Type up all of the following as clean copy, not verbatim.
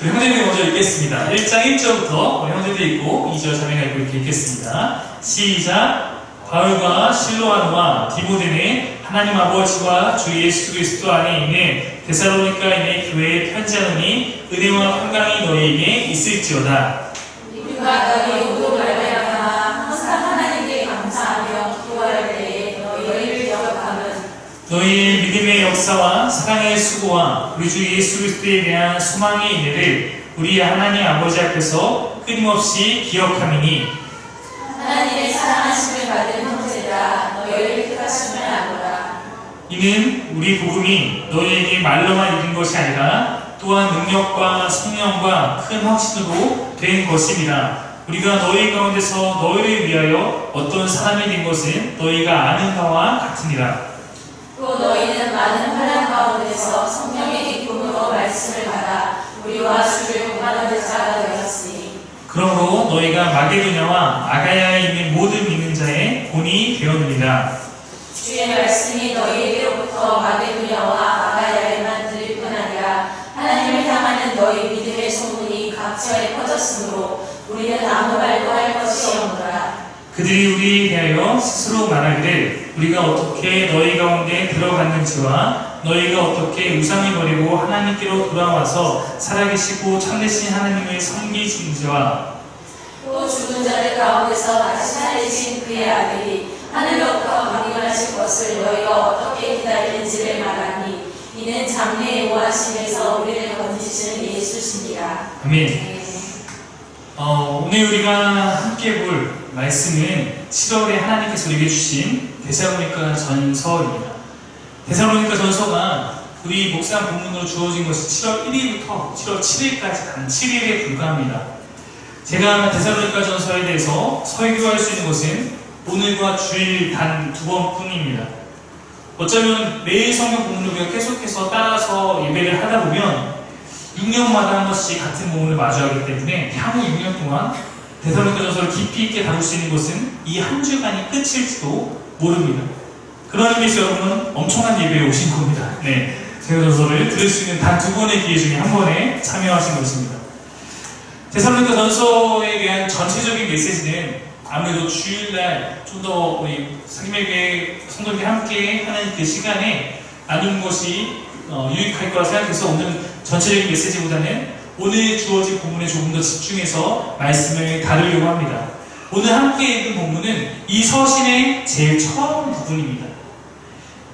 우리 형제들이 먼저 읽겠습니다. 1장 1절부터 형제들이 읽고 2절 자매가 읽고 이렇게 읽겠습니다. 시작. 바울과 실로아노와 디모데는 하나님 아버지와 주 예수 그리스도 안에 있는 데살로니가인의 교회에 편지하노니 은혜와 평강이 너희에게 있을지어다. 우리가 너희 모두 말미암아 항상 하나님께 감사하며 기도할 때에 너희를 기억하는 너희의 믿음의 역사와 사랑의 수고와 우리 주 예수 그리스도에 대한 소망의 인내를 우리 하나님 아버지 앞에서 끊임없이 기억함이니 하나님의 사랑하심을 받은 형제라 너희를 택하심을 아노라. 이는 우리 복음이 너희에게 말로만 이른 것이 아니라 또한 능력과 성령과 큰 확신으로 된 것입니다. 우리가 너희 가운데서 너희를 위하여 어떤 사람이 된 것은 너희가 아는 바와 같으니라. 또 너희는 많은 환난 가운데서 성령의 기쁨으로 말씀을 받아 우리와 주를 공감하는 자가 되었으니 그러므로 너희가 마게도냐와 아가야에 있는 모든 믿는 자의 본이 되었느니라. 주의 말씀이 너희에게로부터 마게도냐와 아가야에만 들릴 뿐 아니라 하나님을 향하는 너희 믿음의 소문이 각처에 퍼졌으므로 우리는 아무 말도 할 것이 없노라. 그들이 우리에 대하여 스스로 말하기를 우리가 어떻게 너희 가운데 들어갔는지와 너희가 어떻게 우상을 버리고 하나님께로 돌아와서 살아계시고 참되신 하나님을 섬기신지와 또 죽은 자들 가운데서 다시 살리신 그의 아들이 하늘로부터 강림하실 것을 너희가 어떻게 기다리는지를 말하니 이는 장래의 오하심에서 우리를 건지시는 예수시니라. 아멘. 오늘 우리가 함께 볼 말씀은 7월에 하나님께서 우리에게 주신 데살로니가 전서입니다. 데살로니가 전서가 우리 목사 본문으로 주어진 것이 7월 1일부터 7월 7일까지 단 7일에 불과합니다. 제가 데살로니가 전서에 대해서 설교할 수 있는 것은 오늘과 주일 단 2번뿐입니다. 어쩌면 매일 성경 본문을 우리가 계속해서 따라서 예배를 하다 보면 6년마다 한 번씩 같은 본문을 마주하기 때문에 향후 6년 동안 데살로니가 전서를 깊이 있게 다룰 수 있는 것은 이 한 주간이 끝일지도 모릅니다. 그런 의미에서 여러분은 엄청난 예배에 오신 겁니다. 네, 제가 전서를 들을 수 있는 단 2번의 기회 중에 한 번에 참여하신 것입니다. 데살로니가 전서에 대한 전체적인 메시지는 아무래도 주일날 좀 더 우리 상임회계 성도들이 함께 하는 그 시간에 나누는 것이 유익할 거라 생각해서 오늘은 전체적인 메시지보다는 오늘 주어진 본문에 조금 더 집중해서 말씀을 다루려고 합니다. 오늘 함께 읽은 본문은 이 서신의 제일 처음 부분입니다.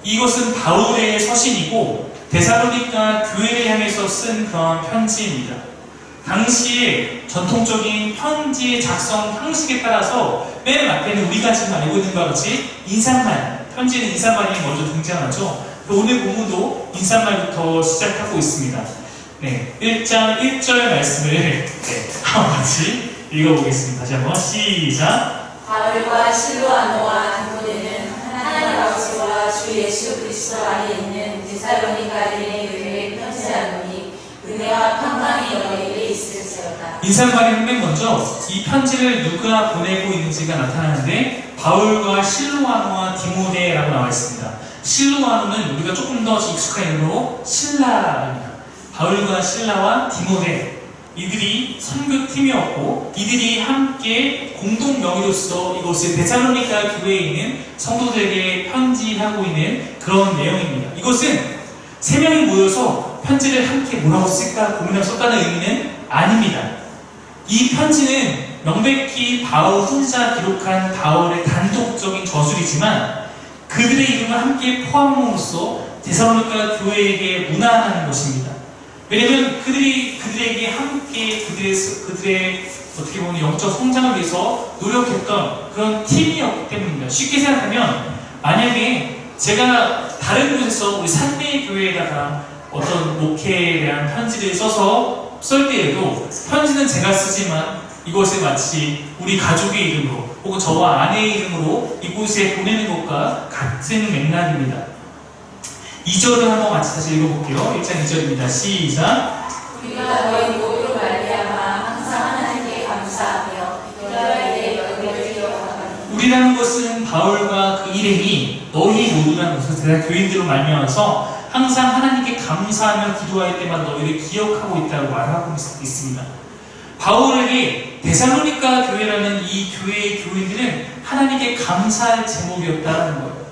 이것은 바울의 서신이고 데살로니가 교회를 향해서 쓴 그런 편지입니다. 당시에 전통적인 편지의 작성 형식에 따라서 맨 앞에는 우리가 지금 알고 있는 바와 같이 인사말, 편지는 인사말이 먼저 등장하죠. 오늘 본문도 인사말부터 시작하고 있습니다. 네, 1장 1절 말씀을 같이 읽어보겠습니다. 다시 한번 시작. 바울과 실로아노와 디모데는 하나님 아버지와 주 예수 그리스도 안에 있는 데살로니가인의 교회에 편지하노니 은혜와 평강이 너희에게 있을지어다. 인사말에는 맨 먼저 이 편지를 누가 보내고 있는지가 나타나는데 바울과 실로아노와 디모데라고 나와 있습니다. 실로아노는 우리가 조금 더 익숙한 이름으로 신라입니다. 바울과 신라와 디모데, 이들이 선교팀이었고 이들이 함께 공동 명의로서 이곳을 데살로니가 교회에 있는 성도들에게 편지하고 있는 그런 내용입니다. 이것은 세 명이 모여서 편지를 함께 뭐라고 쓸까 고민하고 썼다는 의미는 아닙니다. 이 편지는 명백히 바울 혼자 기록한 바울의 단독적인 저술이지만 그들의 이름을 함께 포함함으로써 데살로니가 교회에게 문안하는 것입니다. 왜냐하면 그들에게 함께 그들의 어떻게 보면 영적 성장을 위해서 노력했던 그런 팀이었기 때문입니다. 쉽게 생각하면 만약에 제가 다른 곳에서 우리 산내 교회에다가 어떤 목회에 대한 편지를 써서 쓸 때에도 편지는 제가 쓰지만 이것을 마치 우리 가족의 이름으로 혹은 저와 아내의 이름으로 이곳에 보내는 것과 같은 맥락입니다. 2절을 한번 같이 다시 읽어볼게요. 1장 2절입니다. 시작. 우리가 너희 모두로 말미암아 항상 하나님께 감사하며 기도할 때에 너희를 기억하노니 우리라는 것은 바울과 그 일행이 너희 모두라는 것을 대한 교인들로 말미암아서 항상 하나님께 감사하며 기도할 때마다 너희를 기억하고 있다고 말하고 있습니다. 바울에게 데살로니가 교회라는 이 교회의 교인들은 하나님께 감사할 제목이었다는 거예요.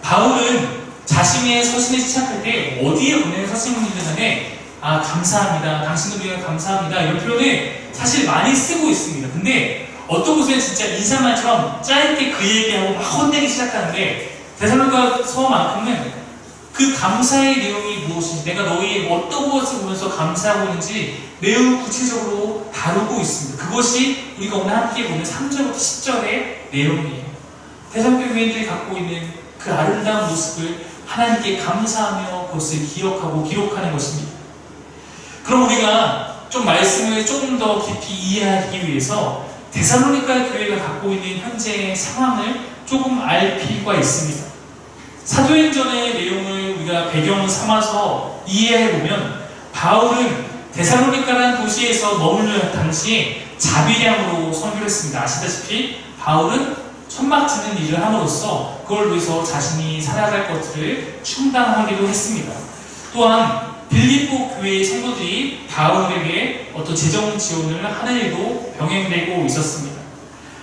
바울은 자신의 서신을 시작할 때 어디에 보내는 서신문이든 간에 감사합니다, 당신들에게 감사합니다 이런 표현을 사실 많이 쓰고 있습니다. 근데 어떤 곳에는 진짜 인사말처럼 짧게 그 얘기하고 막 혼내기 시작하는데 데살로니가 서만큼은 그 감사의 내용이 무엇인지, 내가 너희의 어떤 것을 보면서 감사하고 있는지 매우 구체적으로 다루고 있습니다. 그것이 우리가 오늘 함께 보는 3절부터 10절의 내용이에요. 데살로니가 교인들이 갖고 있는 그 아름다운 모습을 하나님께 감사하며 그것을 기억하고 기록하는 것입니다. 그럼 우리가 좀 말씀을 조금 더 깊이 이해하기 위해서 데살로니가 교회가 갖고 있는 현재의 상황을 조금 알 필요가 있습니다. 사도행전의 내용을 우리가 배경 삼아서 이해해보면 바울은 데살로니가라는 도시에서 머물러 당시에 자비량으로 선교를 했습니다. 아시다시피 바울은 천막 짓는 일을 함으로써 그걸 위해서 자신이 살아갈 것들을 충당하기도 했습니다. 또한 빌립보 교회의 성도들이 바울에게 어떤 재정 지원을 하는 일도 병행되고 있었습니다.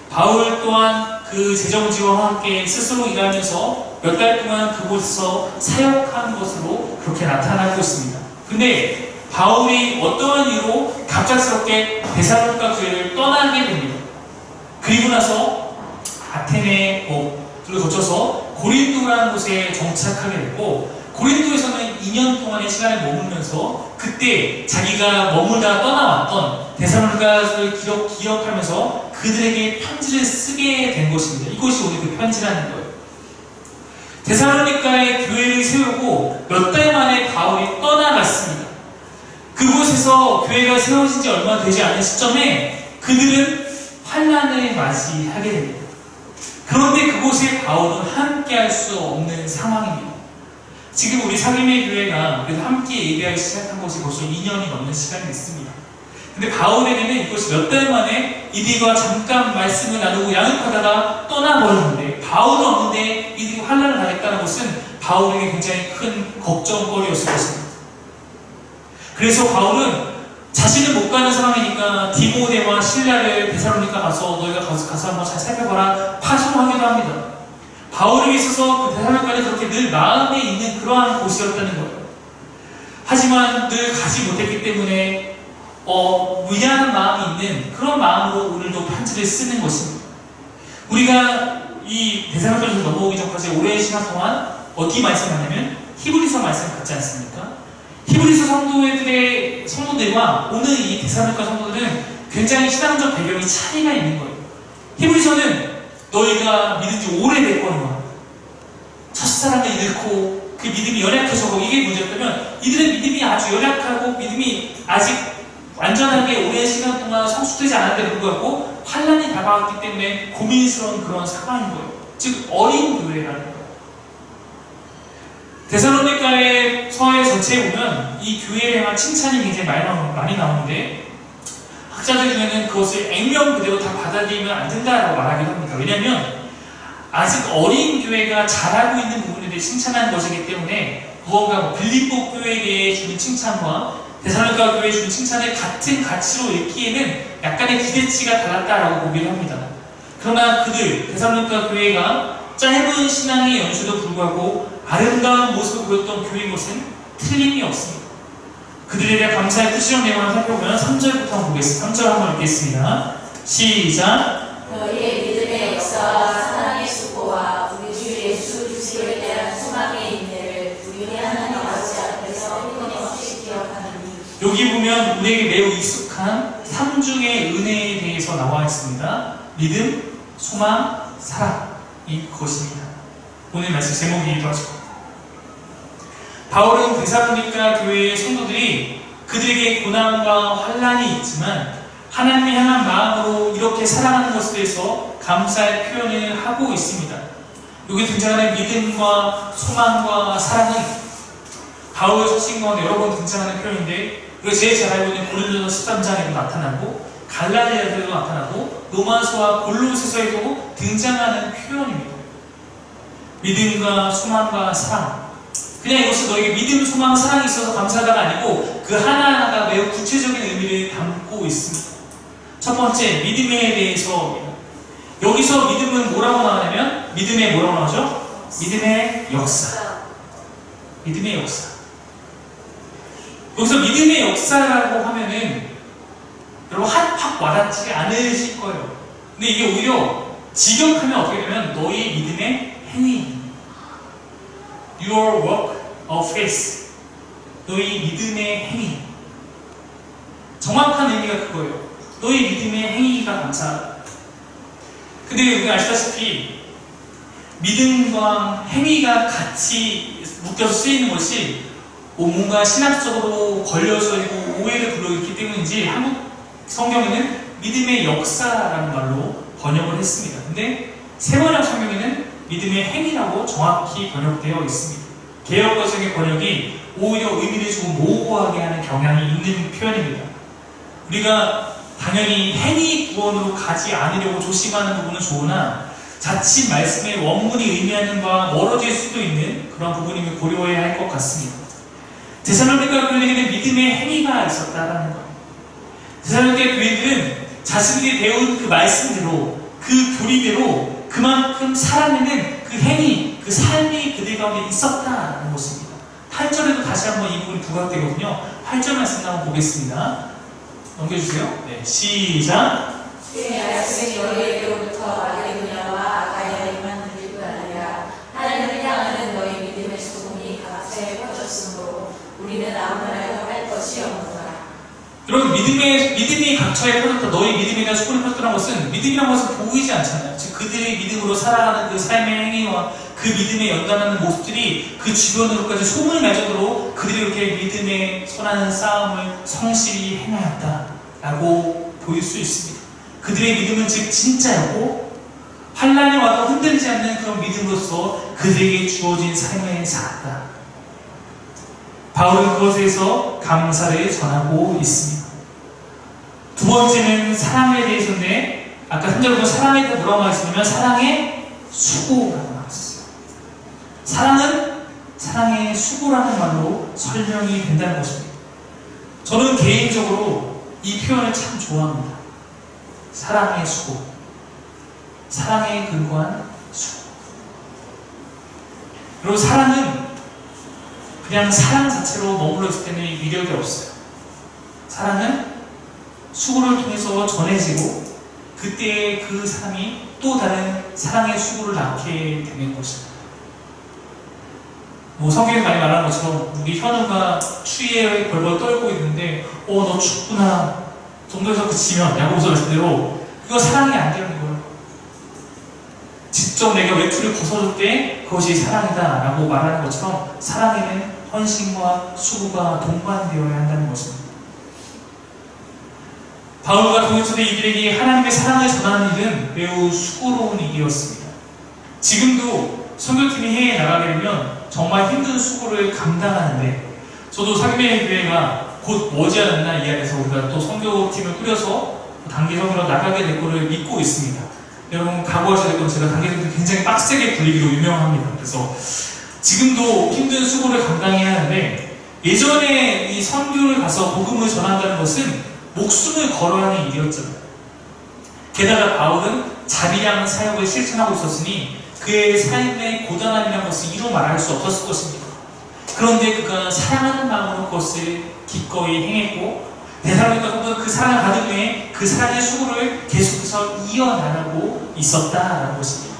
바울 또한 그 재정 지원과 함께 스스로 일하면서 몇 달 동안 그곳에서 사역한 것으로 그렇게 나타나고 있습니다. 근데 바울이 어떠한 이유로 갑작스럽게 데살로니가 교회를 떠나게 됩니다. 그리고 나서 아테네를 거쳐서 고린도라는 곳에 정착하게 됐고, 고린도에서는 2년 동안의 시간을 머물면서 그때 자기가 머물다 떠나왔던 데살로니가를 기억하면서 그들에게 편지를 쓰게 된 것입니다. 이것이 오늘 그 편지라는 거예요. 데살로니가의 교회를 세우고 몇 달 만에 바울이 떠나갔습니다. 그곳에서 교회가 세워진 지 얼마 되지 않은 시점에 그들은 환난을 맞이하게 됩니다. 그런데 그곳에 바울은 함께할 수 없는 상황입니다. 지금 우리 사귐의 교회가 그래서 함께 예배하기 시작한 것이 벌써 2년이 넘는 시간이 됐습니다. 근데 바울에게는 이것이 몇 달 만에 이들과 잠깐 말씀을 나누고 양육하다가 떠나버렸는데, 바울은 없는데 이들이 환난을 당했다는 것은 바울에게 굉장히 큰 걱정거리였을 것입니다. 그래서 바울은 자신은 못 가는 상황이니까 디모데와 실라를 데살로니가 가서 너희가 가서 한번 잘 살펴봐라 파송하기도 합니다. 바울에게 있어서 그 데살로니가는 그렇게 늘 마음에 있는 그러한 곳이었다는 거예요. 하지만 늘 가지 못했기 때문에 미안한 마음이 있는 그런 마음으로 오늘도 편지를 쓰는 것입니다. 우리가 이 데살로니가를 넘어오기 전까지 오랜 시간 동안 어디 말씀하냐면 히브리서 말씀 같지 않습니까? 히브리서 성도들과 오늘 이 데살로니가 성도들은 굉장히 신앙적 배경이 차이가 있는 거예요. 히브리서는 너희가 믿은 지 오래됐거니와 첫사랑을 잃고 그 믿음이 연약해져고 이게 문제였다면, 이들의 믿음이 아주 연약하고 믿음이 아직 완전하게 오랜 시간 동안 성숙되지 않았는데 불구하고 환난이 다가왔기 때문에 고민스러운 그런 상황인 거예요. 즉 어린 교회라는 거예요. 데살로니가의 서의 전체에 보면 이 교회에 대한 칭찬이 굉장히 많이 나오는데, 학자들 중에는 그것을 액면 그대로 다 받아들이면 안 된다라고 말하기도 합니다. 왜냐하면 아직 어린 교회가 잘하고 있는 부분에 대해 칭찬하는 것이기 때문에 무언가 빌립보 교회에 대해 주는 칭찬과 데살로니가 교회에 주는 칭찬을 같은 가치로 읽기에는 약간의 기대치가 달랐다라고 보기도 합니다. 그러나 데살로니가 교회가 짧은 신앙의 연수도 불구하고 아름다운 모습을 보였던 교회인 것은 틀림이 없습니다. 그들에 대한 감사의 구체적 내용을 살펴보면 3절부터 한번 보겠습니다. 3절 한번 읽겠습니다. 시작. 너희의 믿음의 역사와 사랑의 수고와 우리 주 예수 그리스도에 대한 소망의 인내를 우리 하나님 아버지 앞에서 끊임없이 기억하느니. 여기 보면 우리에게 매우 익숙한 3중의 은혜에 대해서 나와 있습니다. 믿음, 소망, 사랑이 그것입니다. 오늘 말씀 제목이기도 하죠. 바울은 데살로니가 교회의 성도들이 그들에게 고난과 환난이 있지만 하나님을 향한 마음으로 이렇게 사랑하는 것에 대해서 감사의 표현을 하고 있습니다. 여기 등장하는 믿음과 소망과 사랑은 바울의 서신 가운데 여러 번 등장하는 표현인데, 그리고 제일 잘 알고 있는 고린도서 13장에도 나타나고 갈라디아서에도 나타나고 로마서와 골로새서에도 등장하는 표현입니다. 믿음과 소망과 사랑, 그냥 이것은 너에게 믿음, 소망, 사랑이 있어서 감사하다가 아니고 그 하나하나가 매우 구체적인 의미를 담고 있습니다. 첫 번째, 믿음에 대해서. 여기서 믿음은 뭐라고 나오냐면 믿음의 뭐라고 나오죠? 믿음의 역사. 믿음의 역사. 여기서 믿음의 역사라고 하면은 여러분 확 와닿지 않으실 거예요. 근데 이게 오히려 직역하면 어떻게 되면 너희 믿음의 행위, your work of faith, 너희 믿음의 행위. 정확한 의미가 그거예요. 너희 믿음의 행위가 감사하다. 근데 우리가 아시다시피 믿음과 행위가 같이 묶여서 쓰이는 것이 뭔가 신학적으로 걸려서 있고 오해를 불러일으키기 때문인지 한국 성경에는 믿음의 역사라는 말로 번역을 했습니다. 근데 세번역 성경에는 믿음의 행위라고 정확히 번역되어 있습니다. 개역과정의 번역이 오히려 의미를 조금 모호하게 하는 경향이 있는 표현입니다. 우리가 당연히 행위 구원으로 가지 않으려고 조심하는 부분은 좋으나 자칫 말씀의 원문이 의미하는 바와 멀어질 수도 있는 그런 부분임을 고려해야 할 것 같습니다. 데살로니가 교회에게는 믿음의 행위가 있었다라는 것. 데살로니가 교회들은 자신들이 배운 그 말씀대로 그 교리대로 그만큼 살아내는 그 행위, 그 삶이 그들 가운데 있었다는 것입니다. 8절에도 다시 한번 이 부분이 부각되거든요. 8절 말씀 한번 보겠습니다. 넘겨주세요. 네, 시작. 주의 말씀이 너희에게로부터 마게도냐와 아가야에 임하는 일뿐 아니라 하나님을 향하는 너희 믿음의 소문이 각처에 퍼졌으므로 우리는 아무나도 할 것이 없노라. 여러분, 믿음이 각처에 퍼졌다. 너희 믿음에 대한 소문이 퍼졌다는 것은 믿음이라는 것은 보이지 않잖아요. 즉 그들의 믿음으로 살아가는 그 삶의 행위와 그 믿음에 연관하는 모습들이 그 주변으로까지 소문이 날 정도로 그들이 이렇게 믿음의 선한 싸움을 성실히 행하였다라고 보일 수 있습니다. 그들의 믿음은 즉 진짜였고 환난이 와도 흔들리지 않는 그런 믿음으로서 그들에게 주어진 삶을 살았다. 바울은 그것에서 감사를 전하고 있습니다. 두 번째는 사랑에 대해서인데 아까 3절에 보면 사랑에 대해 뭐라고 말했냐면 사랑의 수고라고 말했어요. 사랑은 사랑의 수고라는 말로 설명이 된다는 것입니다. 저는 개인적으로 이 표현을 참 좋아합니다. 사랑의 수고, 사랑에 근거한 수고. 그리고 사랑은 그냥 사랑 자체로 머물러 있을 때는 위력이 없어요. 사랑은 수고를 통해서 전해지고 그때 그 사람이 또 다른 사랑의 수고를 낳게 되는 것입니다. 성경에 많이 말하는 것처럼 우리 현우가 추위에 벌벌 떨고 있는데 너 춥구나 정도에서 그치면 야고보서 말씀대로 그거 사랑이 안 되는 거예요. 직접 내가 외투를 벗어줄 때 그것이 사랑이다 라고 말하는 것처럼 사랑에는 헌신과 수고가 동반되어야 한다는 것입니다. 바울과 고린도서 이들에게 하나님의 사랑을 전하는 일은 매우 수고로운 일이었습니다. 지금도 선교팀이 해외에 나가게 되면 정말 힘든 수고를 감당하는데 저도 사귀의 교회가 곧 머지않은 날 이 안에서 우리가 또 선교팀을 꾸려서 단기 선교로 나가게 될 것을 믿고 있습니다. 여러분 각오하셔야 될 건 제가 단기 선교 굉장히 빡세게 굴리기로 유명합니다. 그래서 지금도 힘든 수고를 감당해야 하는데 예전에 이 선교를 가서 복음을 전한다는 것은 목숨을 걸어야 하는 일이었잖아요. 게다가 바울은 자비랑 사역을 실천하고 있었으니 그의 삶의 고단함이라는 것을 이루 말할 수 없었을 것입니다. 그런데 그가 사랑하는 마음으로 그것을 기꺼이 행했고 데살로니가 성도는 그 사랑을 받은 후에 그 사랑의 수고를 계속해서 이어나가고 있었다라는 것입니다.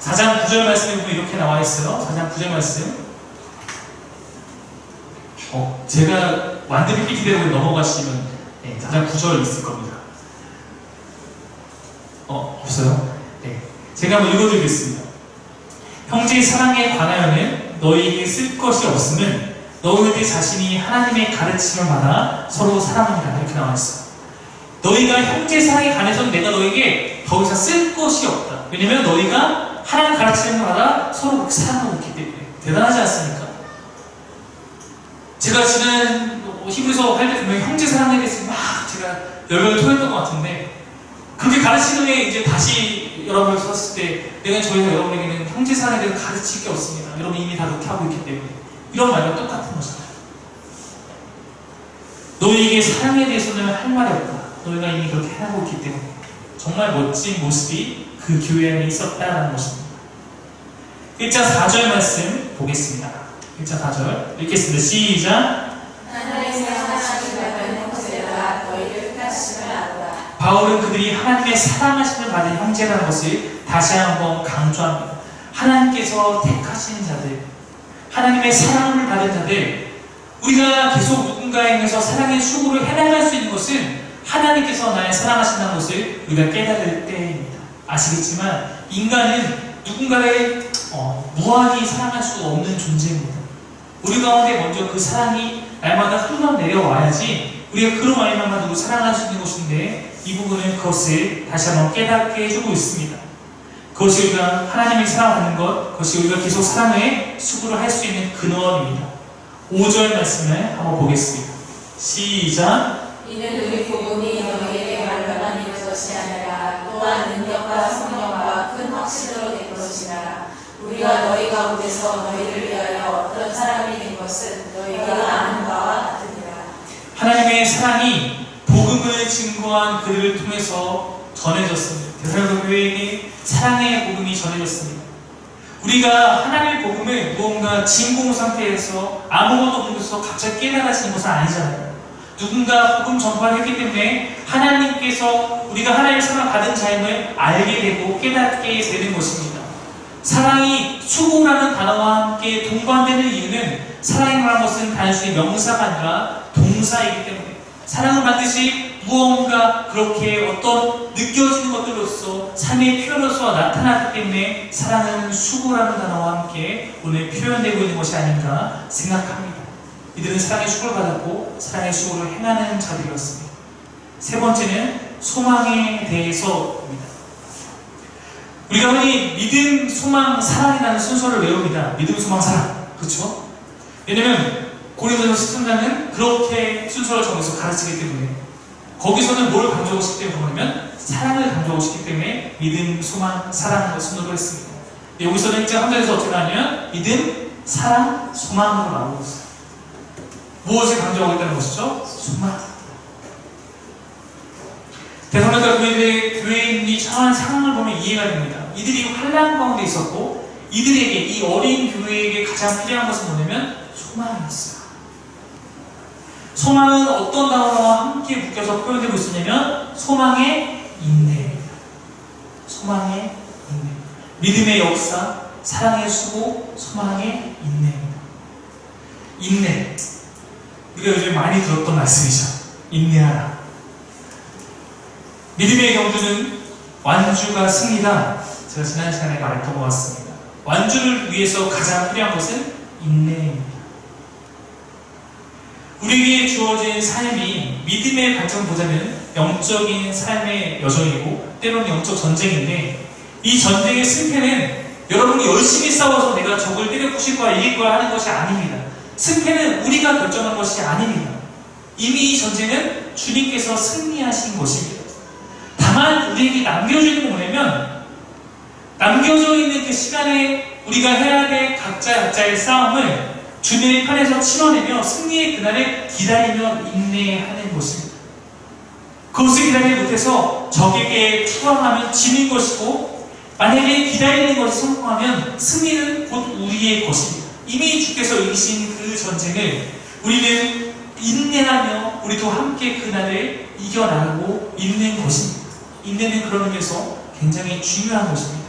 4장 9절 말씀에 보면 이렇게 나와 있어요. 4장 9절 말씀. 제가 완전히 PPT대로 넘어가시면 4장 9절 있을 겁니다. 없어요? 네. 제가 한번 읽어드리겠습니다. 형제의 사랑에 관하여는 너희에게 쓸 것이 없음은 너희들 자신이 하나님의 가르침을 받아 서로 사랑합니다. 이렇게 나와 있어요. 너희가 형제 사랑에 관해서는 내가 너에게 더 이상 쓸 것이 없다. 왜냐면 너희가 하나님 가르침을 받아 서로 사랑하고 있기 때문에. 대단하지 않습니까? 제가 지난 히브리서 할 때 분명히 형제 사랑에 대해서 막 제가 열변을 토했던 것 같은데 그렇게 가르치는 후에 이제 다시 여러분을 썼을 때 내가 저희가 여러분에게는 형제 사랑에 대해서 가르칠 게 없습니다. 여러분 이미 다 그렇게 하고 있기 때문에 이런 말과 똑같은 것입니다. 너희에게 사랑에 대해서는 할 말이 없다. 너희가 이미 그렇게 하고 있기 때문에. 정말 멋진 모습이 그 교회 안에 있었다는 것입니다. 1장 4절 말씀 보겠습니다. 1장 4절 읽겠습니다. 시작. 하나님의 사랑하심을 받는 형제들아 너희를 택하심을 안다. 바울은 그들이 하나님의 사랑하심을 받은 형제라는 것을 다시 한번 강조합니다. 하나님께서 택하신 자들, 하나님의 사랑을 받은 자들, 우리가 계속 누군가에게서 사랑의 수고를 해나갈 수 있는 것은 하나님께서 나를 사랑하신다는 것을 우리가 깨달을 때입니다. 아시겠지만 인간은 누군가를 무한히 사랑할 수 없는 존재입니다. 우리 가운데 먼저 그 사랑이 날마다 흘러내려와야지 우리가 그런 아이만 가지고 사랑할 수 있는 것인데, 이 부분은 그것을 다시 한번 깨닫게 해주고 있습니다. 그것이 우리가 하나님의 사랑하는 것, 그것이 우리가 계속 사랑의 수고를 할 수 있는 근원입니다. 5절 말씀을 한번 보겠습니다. 시작. 이는 우리 복음이 너희에게 말로만 이룰 것이 아니라 또한 능력과 성령과 큰 확신으로 된 것이라. 우리가 너희 가운데서 너희를 위하여 어떤 사람이 된 것은 너희가 아는 바와 같으니라. 하나님의 사랑이 복음을 증거한 그들을 통해서 전해졌습니다. 데살로니가 교회에게 사랑의 복음이 전해졌습니다. 우리가 하나님의 복음을 무언가 진공 상태에서 아무것도 모르면서 갑자기 깨달아지는 것은 아니잖아요. 누군가 복음 전파를 했기 때문에 하나님께서 우리가 하나님의 사랑을 받은 자임을 알게 되고 깨닫게 되는 것입니다. 사랑이 수고라는 단어와 함께 동반되는 이유는, 사랑이라는 것은 단순히 명사가 아니라 동사이기 때문에, 사랑은 반드시 무언가 그렇게 어떤 느껴지는 것들로서 삶의 표현으로서 나타나기 때문에 사랑은 수고라는 단어와 함께 오늘 표현되고 있는 것이 아닌가 생각합니다. 이들은 사랑의 수고를 받았고 사랑의 수고를 행하는 자들이었습니다. 세 번째는 소망에 대해서입니다. 우리가 흔히 믿음, 소망, 사랑이라는 순서를 외웁니다. 믿음, 소망, 사랑. 그렇죠? 왜냐면 고린도전서 13장은 그렇게 순서를 정해서 가르치기 때문에, 거기서는 뭘 강조하고 싶기 때문에 그러냐면 사랑을 강조하고 싶기 때문에 믿음, 소망, 사랑을 순서로 했습니다. 여기서는 1장 3절에서 어떻게 나오냐면 믿음, 사랑, 소망으로 나오고 있어요. 무엇을 강조하고 있다는 것이죠? 소망. 데살로니가 교회인이 처한 상황을 보면 이해가 됩니다. 이들이 환난 가운데 있었고, 이들에게, 이 어린 교회에게 가장 필요한 것은 뭐냐면 소망이었어요. 소망은 어떤 단어와 함께 묶여서 표현되고 있었냐면 소망의 인내입니다. 소망의 인내. 믿음의 역사, 사랑의 수고, 소망의 인내입니다. 인내. 우리가 요즘 많이 들었던 말씀이죠. 인내하라. 믿음의 경주는 완주가 승리다. 제가 지난 시간에 말했던 것 같습니다. 완주를 위해서 가장 필요한 것은 인내입니다. 우리에게 주어진 삶이 믿음의 관점을 보자면 영적인 삶의 여정이고 때로는 영적 전쟁인데, 이 전쟁의 승패는 여러분이 열심히 싸워서 내가 적을 때려 부실 거야, 이길 거야 하는 것이 아닙니다. 승패는 우리가 결정한 것이 아닙니다. 이미 이 전쟁은 주님께서 승리하신 것입니다. 다만 우리에게 남겨져 있는 건 뭐냐면, 남겨져 있는 그 시간에 우리가 해야 될 각자의 싸움을 주님의 편에서 치러내며 승리의 그날을 기다리며 인내하는 것입니다. 그것을 기다리지 못해서 적에게 투항하면 지는 것이고, 만약에 기다리는 것이 성공하면 승리는 곧 우리의 것입니다. 이미 주께서 이기신 그 전쟁을 우리는 인내하며 우리도 함께 그날을 이겨나가고 있는 것입니다. 인내는 그런 의미에서 굉장히 중요한 것입니다.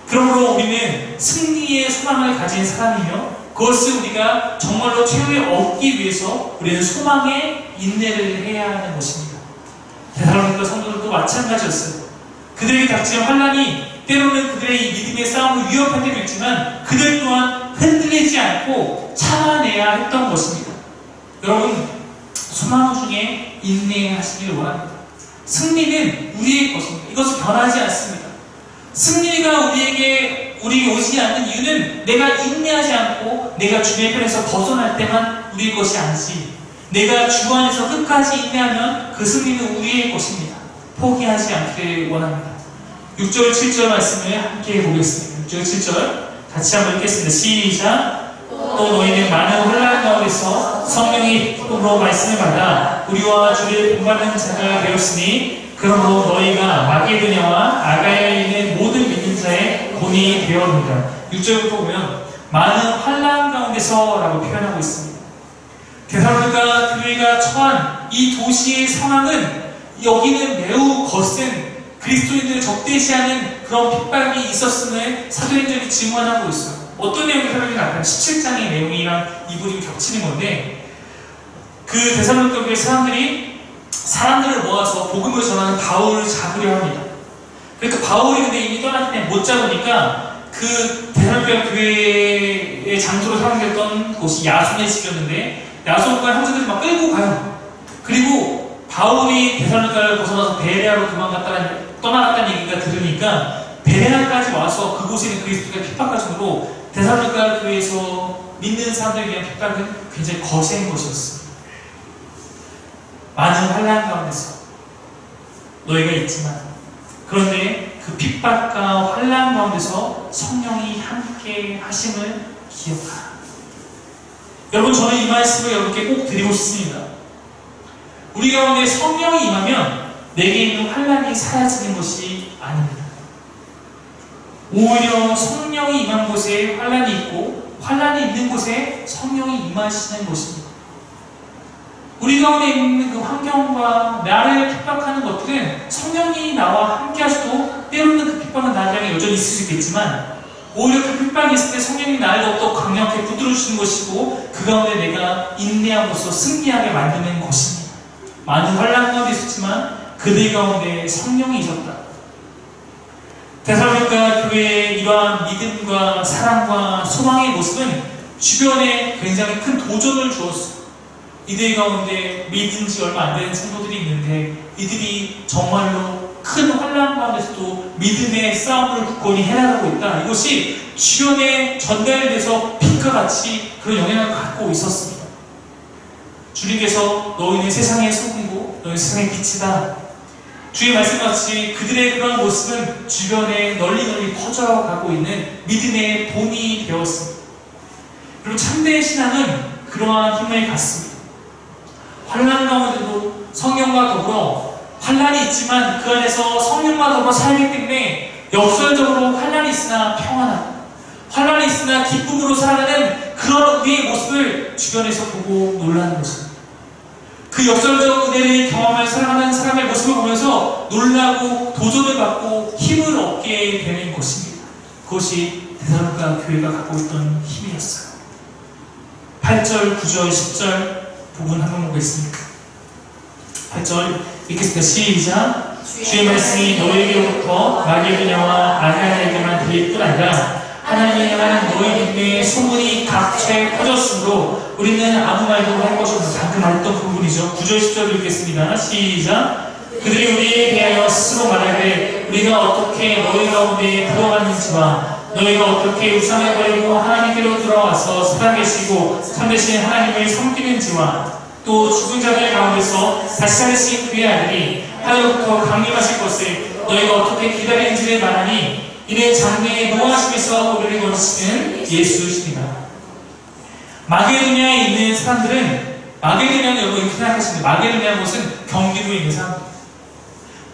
그러므로 우리는 승리의 소망을 가진 사람이며, 그것을 우리가 정말로 최후에 얻기 위해서 우리는 소망의 인내를 해야 하는 것입니다. 데살로니가 성도들도 마찬가지였어요. 그들에게 닥친 환난이 때로는 그들의 이 믿음의 싸움을 위협할 때도 있지만 그들 또한 흔들리지 않고 참아내야 했던 것입니다. 여러분, 소망 중에 인내하시길 원합니다. 승리는 우리의 것입니다. 이것은 변하지 않습니다. 승리가 우리 오지 않는 이유는 내가 인내하지 않고 내가 주님의 편에서 벗어날 때만 우리의 것이 아니지, 내가 주 안에서 끝까지 인내하면 그 승리는 우리의 것입니다. 포기하지 않기를 원합니다. 6절, 7절 말씀을 함께 보겠습니다. 6절, 7절 같이 한번 읽겠습니다. 시작. 또 또 너희는 많은 혼란 가운데서 성령의 기쁨으로 말씀을 받아 우리와 주를 본받는 자가 되었으니 그러므로 너희가 마게도냐와 아가야에 있는 모든 믿는 자의 본이 되었느니라. 6절부터 보면 많은 환난 가운데서 라고 표현하고 있습니다. 데살로니가 교회가 처한 이 도시의 상황은 여기는 매우 거센 그리스도인들을 적대시하는 그런 핍박이 있었음을 사도행전이 증언하고 있어요. 어떤 내용이 설명이 나타나면 17장의 내용이랑 이 부분이 겹치는 건데, 그 데살로니가 교회 사람들을 모아서 복음을 전하는 바울을 잡으려 합니다. 그러니까 바울이 근데 이미 떠났기 때문에 못 잡으니까 그 데살로니가 교회의 장소로 사용됐던 곳이 야손의 집이었는데, 야손과 형제들이 막 끌고 가요. 그리고 바울이 데살로니가를 벗어나서 베레아로 떠나갔다는 얘기가 들으니까 베레아까지 와서 그곳에 있는 그리스도가 핍박할 정도로 데살로니가 교회에서 믿는 사람들에 대한 핍박은 굉장히 거센 것이었습니다. 많은 환난 가운데서 너희가 있지만, 그런데 그 핍박과 환난 가운데서 성령이 함께 하심을 기억하라. 여러분, 저는 이 말씀을 여러분께 꼭 드리고 싶습니다. 우리 가운데 성령이 임하면 내게 있는 환난이 사라지는 것이 아닙니다. 오히려 성령이 임한 곳에 환난이 있고 환난이 있는 곳에 성령이 임하시는 것입니다. 우리 가운데 있는 그 환경과 나를 핍박하는 것들은 성령이 나와 함께 하셔도 때로는 그 핍박은 나를 향해 여전히 있을 수 있겠지만, 오히려 그 핍박이 있을 때 성령이 나를 더욱더 강력하게 붙들어주시는 것이고 그 가운데 내가 인내함으로써 승리하게 만드는 것입니다. 많은 환난 가운데 있었지만 그들 가운데 성령이 있었다. 데살로니가 교회의 이러한 믿음과 사랑과 소망의 모습은 주변에 굉장히 큰 도전을 주었어요. 이들 가운데 믿은 지 얼마 안 되는 성도들이 있는데 이들이 정말로 큰 환난 가운데서도 믿음의 싸움을 굳건히 해나가고 있다. 이것이 주변에 전달돼서 빛과 같이 그런 영향을 갖고 있었습니다. 주님께서 너희는 세상의 소금이고 너희는 세상의 빛이다. 주의 말씀같이 그들의 그런 모습은 주변에 널리 퍼져가고 있는 믿음의 본이 되었습니다. 그리고 참된 신앙은 그러한 힘을 갖습니다. 환난 가운데도 성령과 더불어 환난이 있지만 그 안에서 성령과 더불어 살기 때문에 역설적으로 환난이 있으나 평안하고 환난이 있으나 기쁨으로 살아가는 그런 우리의 모습을 주변에서 보고 놀라는 것입니다. 그 역설적 은혜를 경험하며 살아가는 사람의 모습을 보면서 놀라고 도전을 받고 힘을 얻게 되는 것입니다. 그것이 데살로니가 교회가 갖고 있던 힘이었어요. 8절, 9절, 10절 부분 한번 보겠습니다. 8절 읽겠습니다. 시작. 주의 말씀이 너희에게로부터 마게도냐와 아가야에게만 들릴 뿐 아니라 하나님의 향한 너희 믿음의 소문이 각처에 퍼졌으므로 우리는 아무 말도 할 것이 없어. 방금 말했던 부분이죠. 9절 10절 읽겠습니다. 시작. 그들이 우리에 대하여 스스로 말하되 우리가 어떻게 너희 가운데 들어갔는지와 너희가 어떻게 우상을 버리고 하나님께로 돌아와서 살아계시고 참되신 하나님을 섬기는지와 또 죽은 자들 가운데서 다시 살으신 그의 아들이 하늘로부터 강림하실 것을 너희가 어떻게 기다리는지를 말하니 이는 장래에 노하심에서 우리를 거치시는 예수시니라. 마게도냐에 있는 사람들은, 마게도냐는 여러분 이렇게 생각하시면 마게도냐는 곳은 경기도에 있는 사람들,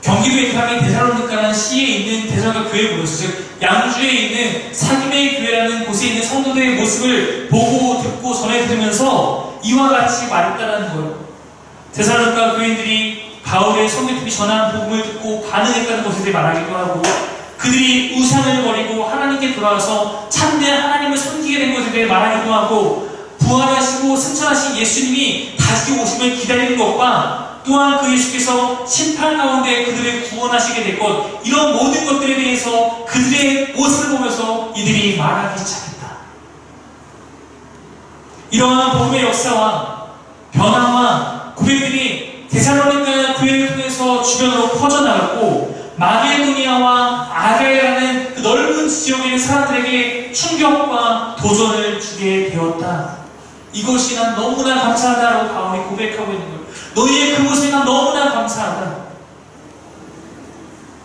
경기도에 있는 사람이 데살로니가라는 시에 있는 데살로니가 교회에 모였어요. 즉 양주에 있는 사귐의 교회라는 곳에 있는 성도들의 모습을 보고 듣고 전해 들으면서 이와 같이 말했다는 거예요. 데살로니가 교인들이 바울의 선교팀이 전한 복음을 듣고 반응했다는 것에 대해 말하기도 하고, 그들이 우상을 버리고 하나님께 돌아와서 참된 하나님을 섬기게 된 것에 대해 말하기도 하고, 부활하시고 승천하신 예수님이 다시 오심을 기다리는 것과 또한 그 예수께서 심판 가운데 그들을 구원하시게 될 것, 이런 모든 것들에 대해서 그들의 모습을 보면서 이들이 말하기 시작했다. 이러한 복음의 역사와 변화와 고백들이 데살로니가 교회를 통해서 주변으로 퍼져나갔고, 마게도니아와 아가야라는 그 넓은 지역에 있는 사람들에게 충격과 도전을 주게 되었다. 이것이 난 너무나 감사하다라고 바울이 고백하고 있는 거예요. 너희의 그 모습이 난 너무나 감사하다.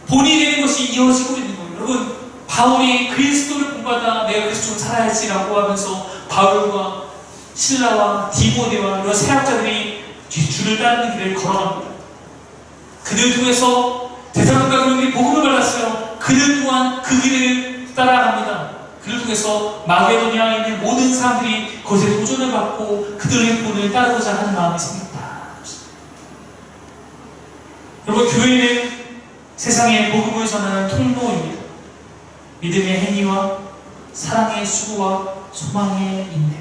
본이 되는 것이 이어지고 있는 거예요. 여러분, 바울이 그리스도를 본받아 내가 그리스도로 살아야지라고 하면서 바울과 실라와 디모데와 이런 세학자들이 주를 따르는 길을 걸어갑니다. 그들 중에서 데살로니가 교인들이 복음을 받았어요. 그들 또한 그 길을 따라갑니다. 그들 중에서 마게도니아에 있는 모든 사람들이 그것에 도전을 받고 그들의 본을 따르고자 하는 마음이 생겼다. 여러분, 교회는 세상에 복음을 전하는 통로입니다. 믿음의 행위와 사랑의 수고와 소망의 인내.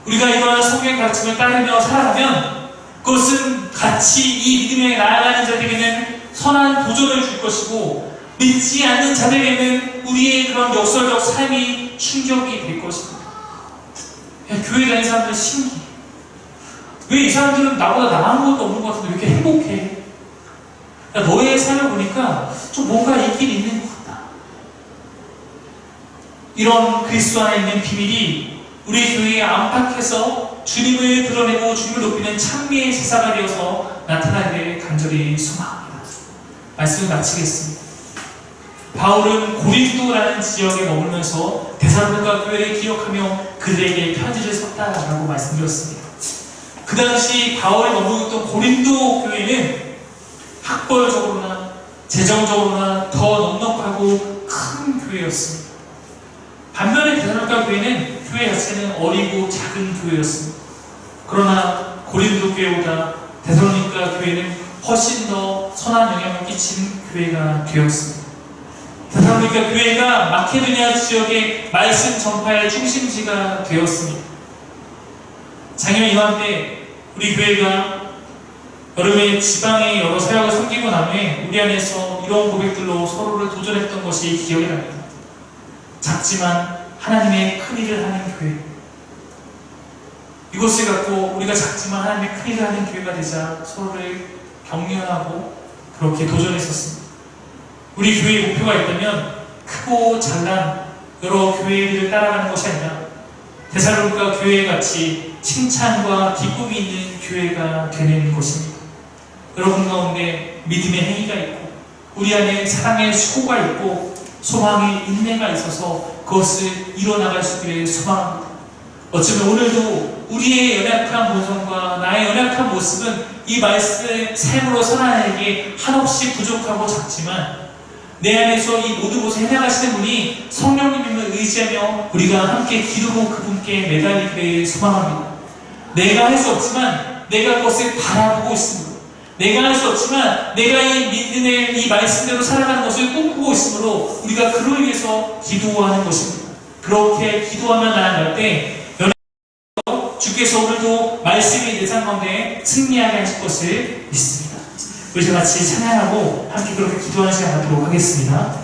우리가 이러한 성경의 가르침을 따르며 살아가면 그것은 같이 이 믿음에 나아가는 자들에게는 선한 도전을 줄 것이고, 믿지 않는 자들에게는 우리의 그런 역설적 삶이 충격이 될 것입니다. 교회 다니는 사람들 신기해. 왜 이 사람들은 나보다 나은 것도 없는 것 같은데 왜 이렇게 행복해? 야, 너의 삶을 보니까 좀 뭔가 있긴 있는 것 같다. 이런 그리스도 안에 있는 비밀이 우리 교회에 안팎에서 주님을 드러내고 주님을 높이는 찬미의 제사가 되어서 나타나기를 간절히 소망합니다. 말씀을 마치겠습니다. 바울은 고린도라는 지역에 머물면서 데살로니가 교회를 기억하며 그들에게 편지를 썼다라고 말씀드렸습니다. 그 당시 바울이 머물렀던 고린도 교회는 학벌적으로나 재정적으로나 더 넉넉하고 큰 교회였습니다. 반면에 데살로니가 교회는 교회 자체는 어리고 작은 교회였습니다. 그러나 고린도 교회보다 데살로니가 교회는 훨씬 더 선한 영향을 끼친 교회가 되었습니다. 데살로니가 교회가 마케도니아 지역의 말씀 전파의 중심지가 되었습니다. 작년 이맘때 우리 교회가 여름에 지방의 여러 사역을 섬기고 난 후에 우리 안에서 이런 고백들로 서로를 도전했던 것이 기억이 납니다. 작지만 하나님의 큰 일을 하는 교회. 이것을 갖고 우리가 작지만 하나님의 큰 일을 하는 교회가 되자 서로를 격려하고 그렇게 도전했었습니다. 우리 교회의 목표가 있다면 크고 잘난 여러 교회들을 따라가는 것이 아니라 데살로니가 교회 같이 칭찬과 기쁨이 있는 교회가 되는 것입니다. 여러분 가운데 믿음의 행위가 있고 우리 안에 사랑의 수고가 있고 소망의 인내가 있어서 그것을 이뤄나갈 수 있기를 소망합니다. 어쩌면 오늘도 우리의 연약한 본성과 나의 연약한 모습은 이 말씀의 삶으로 살아내기 한없이 부족하고 작지만 내 안에서 이 모든 것을 해나가시는 분이 성령님을 의지하며 우리가 함께 기르고 그분께 매달리기를 소망합니다. 내가 할 수 없지만 내가 그것을 바라보고 있습니다. 내가 할 수 없지만 내가 이 믿음의 이 말씀대로 살아가는 것을 꿈꾸고 있으므로 우리가 그를 위해서 기도하는 것입니다. 그렇게 기도하며 나아갈 때 주께서 오늘도 말씀의 내 삶 가운데 승리하게 하실 것을 믿습니다. 우리 다 같이 찬양하고 함께 그렇게 기도하는 시간 갖도록 하겠습니다.